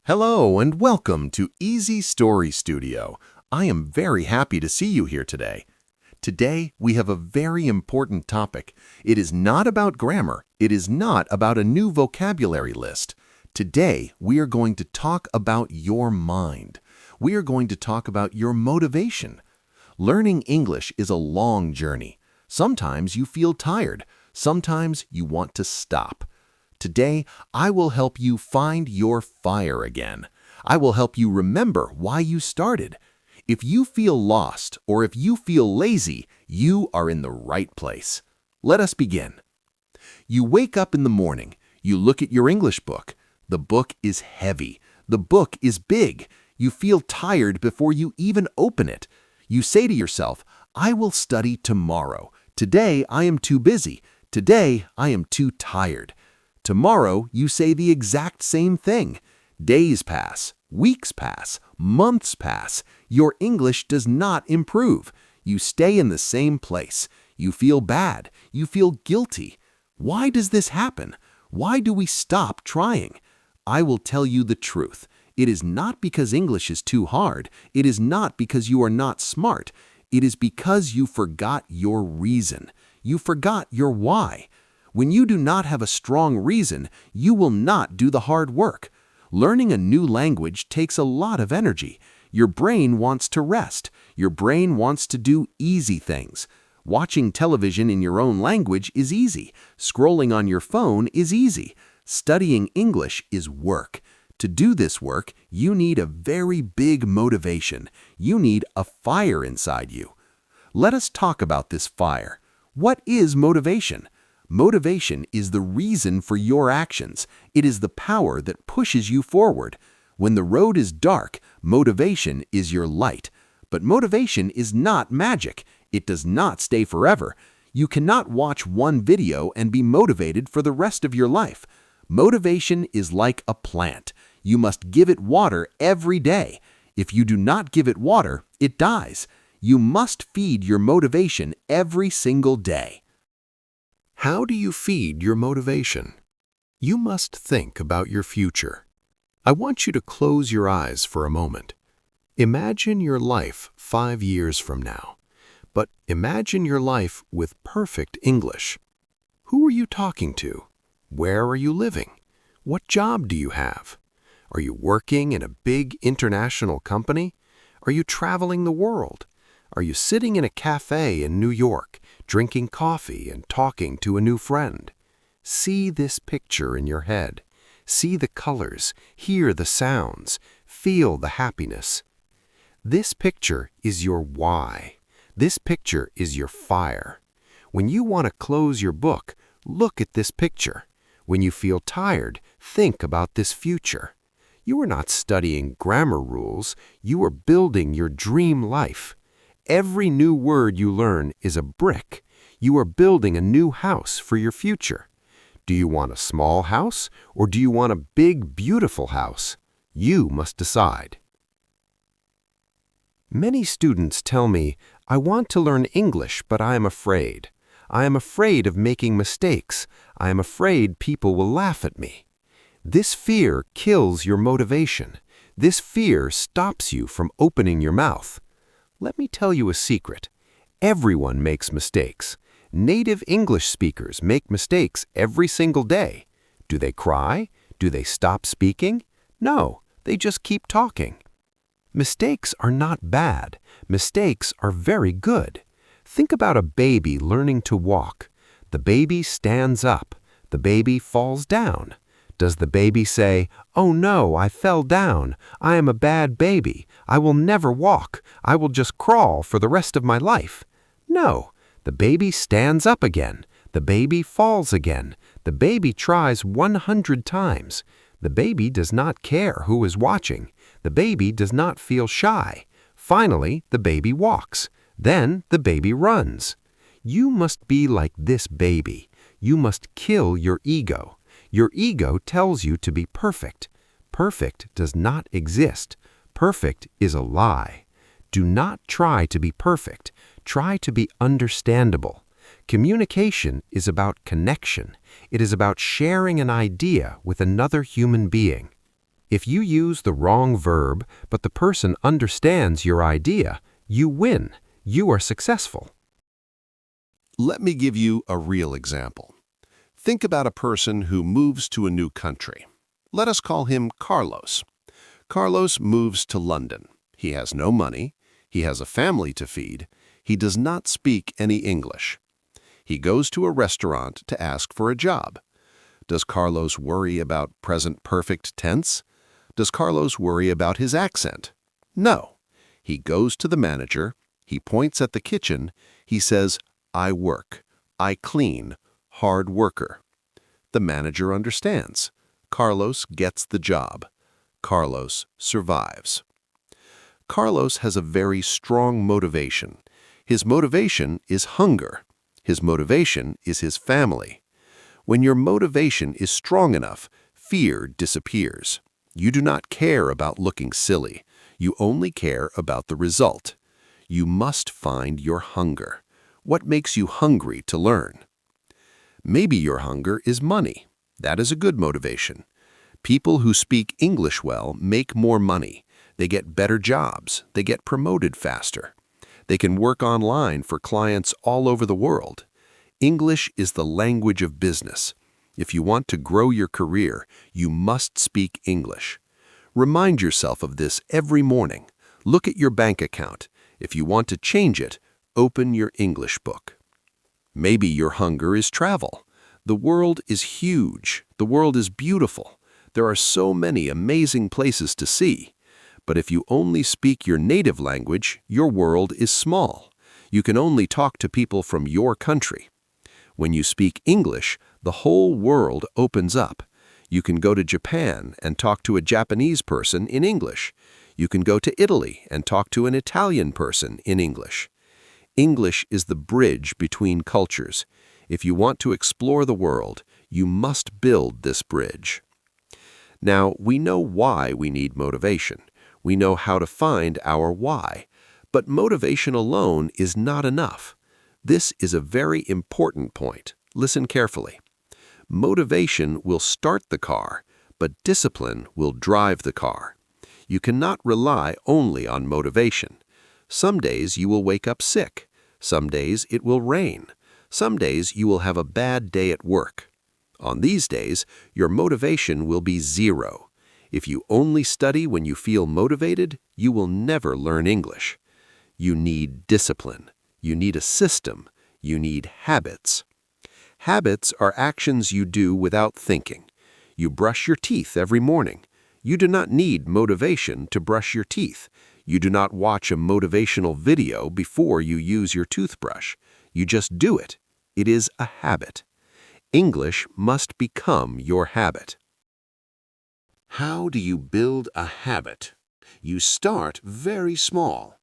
Hello and welcome to Easy Story Studio. I am very happy to see you here today. Today, we have a very important topic. It is not about grammar. It is not about a new vocabulary list. Today, we are going to talk about your mind. We are going to talk about your motivation. Learning English is a long journey. Sometimes you feel tired. Sometimes you want to stop. Today, I will help you find your fire again. I will help you remember why you started. If you feel lost or if you feel lazy, you are in the right place. Let us begin. You wake up in the morning. You look at your English book. The book is heavy. The book is big. You feel tired before you even open it. You say to yourself, I will study tomorrow. Today, I am too busy. Today, I am too tired. Tomorrow, you say the exact same thing. Days pass, weeks pass, months pass. Your English does not improve. You stay in the same place. You feel bad. You feel guilty. Why does this happen? Why do we stop trying? I will tell you the truth. It is not because English is too hard. It is not because you are not smart. It is because you forgot your reason. You forgot your why. When you do not have a strong reason, you will not do the hard work. Learning a new language takes a lot of energy. Your brain wants to rest. Your brain wants to do easy things. Watching television in your own language is easy. Scrolling on your phone is easy. Studying English is work. To do this work, you need a very big motivation. You need a fire inside you. Let us talk about this fire. What is motivation? Motivation is the reason for your actions. It is the power that pushes you forward. When the road is dark, motivation is your light. But motivation is not magic. It does not stay forever. You cannot watch one video and be motivated for the rest of your life. Motivation is like a plant. You must give it water every day. If you do not give it water, it dies. You must feed your motivation every single day. How do you feed your motivation? You must think about your future. I want you to close your eyes for a moment. Imagine your life 5 years from now. But imagine your life with perfect English. Who are you talking to? Where are you living? What job do you have? Are you working in a big international company? Are you traveling the world? Are you sitting in a cafe in New York, drinking coffee and talking to a new friend? See this picture in your head. See the colors, hear the sounds, feel the happiness. This picture is your why. This picture is your fire. When you want to close your book, look at this picture. When you feel tired, think about this future. You are not studying grammar rules. You are building your dream life. Every new word you learn is a brick. You are building a new house for your future. Do you want a small house or do you want a big, beautiful house? You must decide. Many students tell me, I want to learn English, but I am afraid. I am afraid of making mistakes. I am afraid people will laugh at me. This fear kills your motivation. This fear stops you from opening your mouth. Let me tell you a secret. Everyone makes mistakes. Native English speakers make mistakes every single day. Do they cry? Do they stop speaking? No, they just keep talking. Mistakes are not bad. Mistakes are very good. Think about a baby learning to walk. The baby stands up. The baby falls down. Does the baby say, "Oh no, I fell down. I am a bad baby. I will never walk. I will just crawl for the rest of my life"? No, the baby stands up again. The baby falls again. The baby tries 100 times. The baby does not care who is watching. The baby does not feel shy. Finally, the baby walks. Then the baby runs. You must be like this baby. You must kill your ego. Your ego tells you to be perfect. Perfect does not exist. Perfect is a lie. Do not try to be perfect. Try to be understandable. Communication is about connection. It is about sharing an idea with another human being. If you use the wrong verb, but the person understands your idea, you win. You are successful. Let me give you a real example. Think about a person who moves to a new country. Let us call him Carlos. Carlos moves to London. He has no money. He has a family to feed. He does not speak any English. He goes to a restaurant to ask for a job. Does Carlos worry about present perfect tense? Does Carlos worry about his accent? No. He goes to the manager. He points at the kitchen. He says, "I work. I clean. Hard worker." The manager understands. Carlos gets the job. Carlos survives. Carlos has a very strong motivation. His motivation is hunger. His motivation is his family. When your motivation is strong enough, fear disappears. You do not care about looking silly. You only care about the result. You must find your hunger. What makes you hungry to learn? Maybe your hunger is money. That is a good motivation. People who speak English well make more money. They get better jobs. They get promoted faster. They can work online for clients all over the world. English is the language of business. If you want to grow your career, you must speak English. Remind yourself of this every morning. Look at your bank account. If you want to change it, open your English book. Maybe your hunger is travel. The world is huge. The world is beautiful. There are so many amazing places to see. But if you only speak your native language, your world is small. You can only talk to people from your country. When you speak English, the whole world opens up. You can go to Japan and talk to a Japanese person in English. You can go to Italy and talk to an Italian person in English. English is the bridge between cultures. If you want to explore the world, you must build this bridge. Now, we know why we need motivation. We know how to find our why. But motivation alone is not enough. This is a very important point. Listen carefully. Motivation will start the car, but discipline will drive the car. You cannot rely only on motivation. Some days you will wake up sick. Some days it will rain. Some days you will have a bad day at work. On these days, your motivation will be zero. If you only study when you feel motivated, you will never learn English. You need discipline. You need a system. You need habits. Habits are actions you do without thinking. You brush your teeth every morning. You do not need motivation to brush your teeth. You do not watch a motivational video before you use your toothbrush. You just do it. It is a habit. English must become your habit. How do you build a habit? You start very small.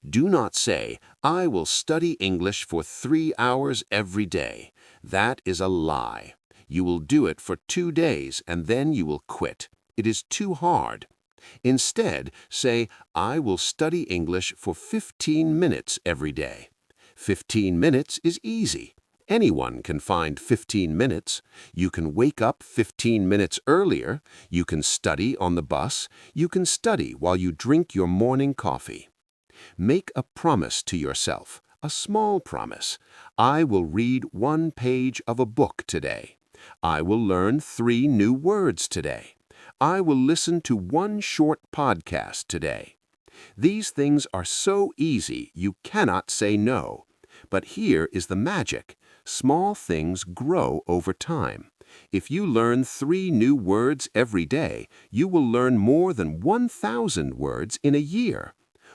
Do not say, "I will study English for 3 hours every day." That is a lie. You will do it for 2 days and then you will quit. It is too hard. Instead, say, "I will study English for 15 minutes every day." 15 minutes is easy. Anyone can find 15 minutes. You can wake up 15 minutes earlier. You can study on the bus. You can study while you drink your morning coffee. Make a promise to yourself, a small promise. I will read 1 page of a book today. I will learn 3 new words today. I will listen to 1 short podcast today. These things are so easy you cannot say no. But here is the magic. Small things grow over time. If you learn 3 new words every day, you will learn more than 1,000 words in a year.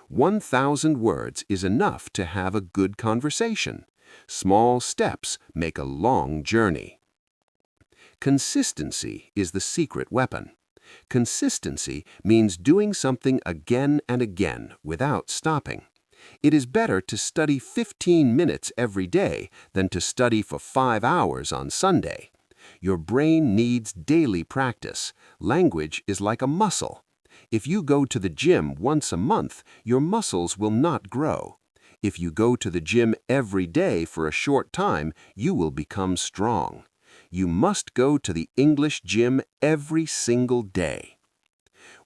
1,000 words is enough to have a good conversation. Small steps make a long journey. Consistency is the secret weapon. Consistency means doing something again and again without stopping. It is better to study 15 minutes every day than to study for 5 hours on Sunday. Your brain needs daily practice. Language is like a muscle. If you go to the gym once a month, your muscles will not grow. If you go to the gym every day for a short time, you will become strong. You must go to the English gym every single day.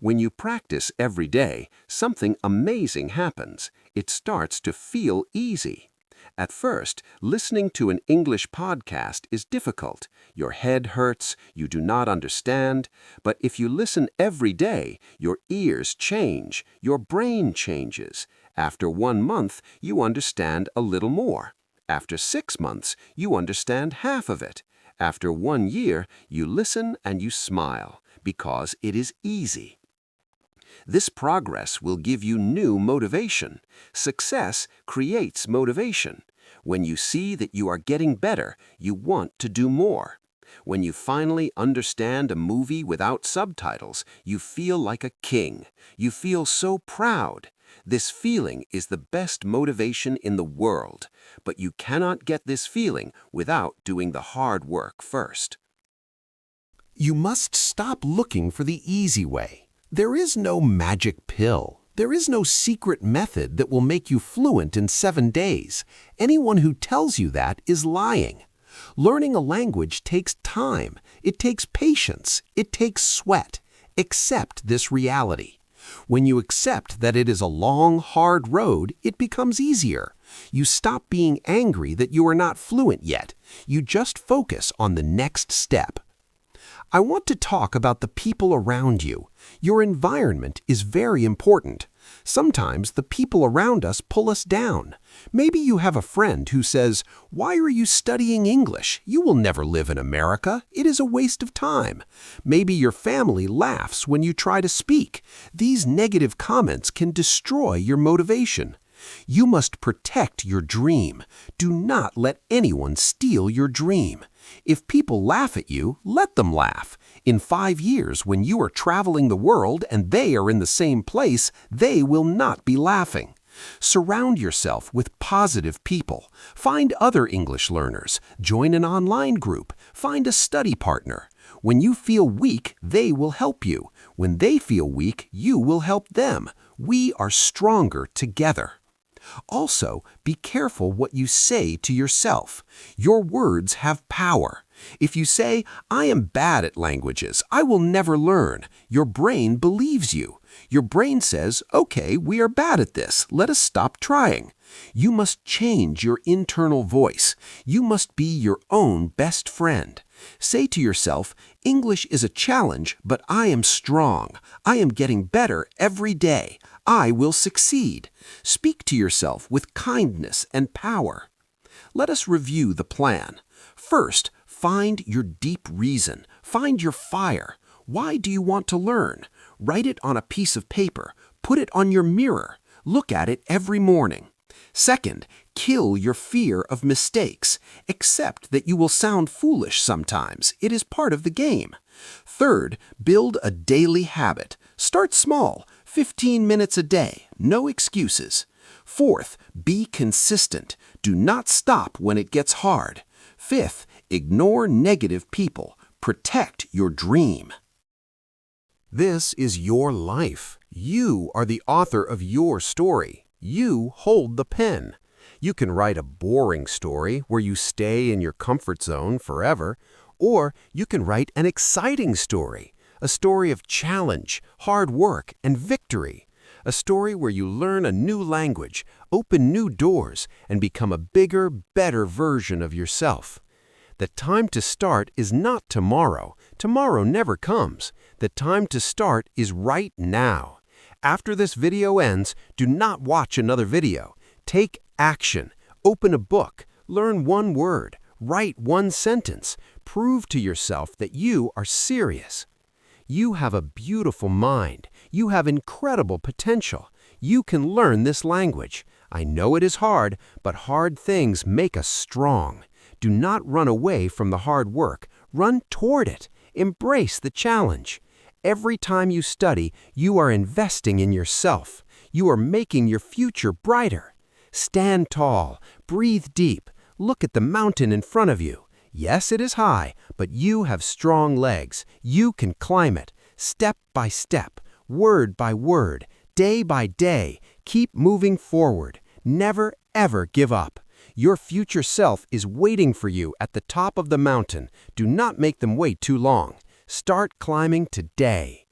When you practice every day, something amazing happens. It starts to feel easy. At first, listening to an English podcast is difficult. Your head hurts, you do not understand. But if you listen every day, your ears change, your brain changes. After 1 month, you understand a little more. After 6 months, you understand half of it. After 1 year, you listen and you smile, because it is easy. This progress will give you new motivation. Success creates motivation. When you see that you are getting better, you want to do more. When you finally understand a movie without subtitles, you feel like a king. You feel so proud. This feeling is the best motivation in the world, but you cannot get this feeling without doing the hard work first. You must stop looking for the easy way. There is no magic pill. There is no secret method that will make you fluent in 7 days. Anyone who tells you that is lying. Learning a language takes time. It takes patience. It takes sweat. Accept this reality. When you accept that it is a long, hard road, it becomes easier. You stop being angry that you are not fluent yet. You just focus on the next step. I want to talk about the people around you. Your environment is very important. Sometimes the people around us pull us down. Maybe you have a friend who says, "Why are you studying English? You will never live in America. It is a waste of time." Maybe your family laughs when you try to speak. These negative comments can destroy your motivation. You must protect your dream. Do not let anyone steal your dream. If people laugh at you, let them laugh. In 5 years, when you are traveling the world and they are in the same place, they will not be laughing. Surround yourself with positive people. Find other English learners. Join an online group. Find a study partner. When you feel weak, they will help you. When they feel weak, you will help them. We are stronger together. Also, be careful what you say to yourself. Your words have power. If you say, "I am bad at languages, I will never learn," your brain believes you. Your brain says, "Okay, we are bad at this. Let us stop trying." You must change your internal voice. You must be your own best friend. Say to yourself, "English is a challenge, but I am strong. I am getting better every day. I will succeed." Speak to yourself with kindness and power. Let us review the plan. First, find your deep reason. Find your fire. Why do you want to learn? Write it on a piece of paper. Put it on your mirror. Look at it every morning. Second, kill your fear of mistakes. Accept that you will sound foolish sometimes. It is part of the game. Third, build a daily habit. Start small, 15 minutes a day, no excuses. Fourth, be consistent. Do not stop when it gets hard. Fifth, ignore negative people. Protect your dream. This is your life. You are the author of your story. You hold the pen. You can write a boring story where you stay in your comfort zone forever, or you can write an exciting story, a story of challenge, hard work, and victory, a story where you learn a new language, open new doors, and become a bigger, better version of yourself. The time to start is not tomorrow. Tomorrow never comes. The time to start is right now. After this video ends, do not watch another video. Take action. Open a book. Learn 1 word. Write 1 sentence. Prove to yourself that you are serious. You have a beautiful mind. You have incredible potential. You can learn this language. I know it is hard, but hard things make us strong. Do not run away from the hard work. Run toward it. Embrace the challenge. Every time you study, you are investing in yourself. You are making your future brighter. Stand tall. Breathe deep. Look at the mountain in front of you. Yes, it is high, but you have strong legs. You can climb it. Step by step, word by word, day by day. Keep moving forward. Never, ever give up. Your future self is waiting for you at the top of the mountain. Do not make them wait too long. Start climbing today.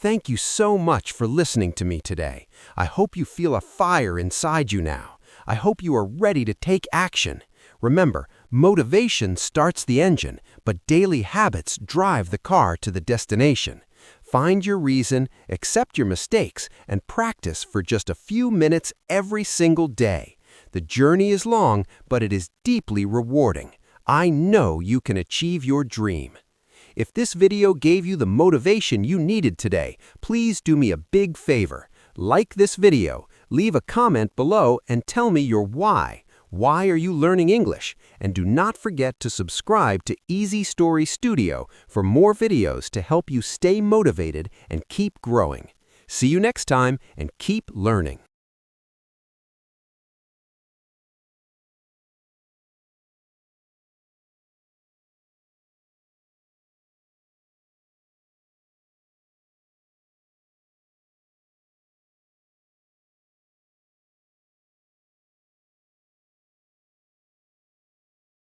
Thank you so much for listening to me today. I hope you feel a fire inside you now. I hope you are ready to take action. Remember, motivation starts the engine, but daily habits drive the car to the destination. Find your reason, accept your mistakes, and practice for just a few minutes every single day. The journey is long, but it is deeply rewarding. I know you can achieve your dream. If this video gave you the motivation you needed today, please do me a big favor. Like this video, leave a comment below and tell me your why. Why are you learning English? And do not forget to subscribe to Easy Story Studio for more videos to help you stay motivated and keep growing. See you next time and keep learning.